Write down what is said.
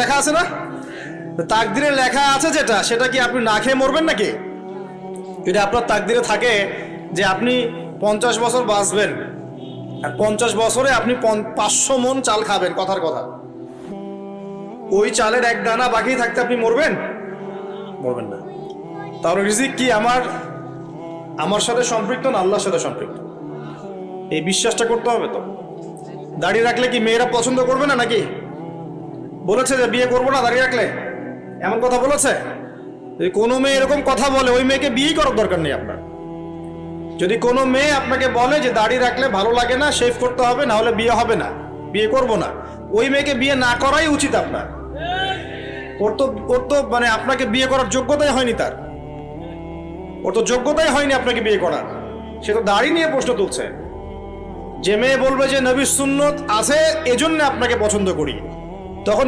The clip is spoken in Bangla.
লেখা আছে না? তাকদিরে লেখা আছে যেটা, সেটা কি আপনি না খেয়ে মরবেন নাকি? যদি আপনার তাকদিরে থাকে যে আপনি 50 বছর বাঁচবেন, আর 50 বছরে আপনি 500 মণ চাল খাবেন, কথার কথা, ওই চালের এক দানা বাকি থাকতে আপনি মরবেন? মরবেন না। তাহলে রিজিক কি আমার সাথে সম্পৃক্ত না আল্লাহর সাথে সম্পৃক্ত? এই বিশ্বাসটা করতে হবে। তো দাড়ি রাখলে কি মেয়েরা পছন্দ করবে না নাকি? বলেছে যে বিয়ে করবো না দাড়ি রাখলে, এমন কথা বলেছে? যদি কোনো মেয়ে এরকম কথা বলে, ওই মেয়েকে বিয়েই করার দরকার নেই আপনার। যদি কোনো মেয়ে আপনাকে বলে যে দাড়ি রাখলে ভালো লাগে না, শেভ করতে হবে, না হলে বিয়ে হবে না, বিয়ে করবো না, ওই মেয়েকে বিয়ে না করাই উচিত আপনার। ওর তো মানে আপনাকে বিয়ে করার যোগ্যতাই হয়নি, ওর তো যোগ্যতাই হয়নি আপনাকে বিয়ে করার। সে তো দাড়ি নিয়ে প্রশ্ন তুলছে। যে মেয়ে বলবে যে নবীর সুন্নত আছে এজন্য আপনাকে পছন্দ করি, তখন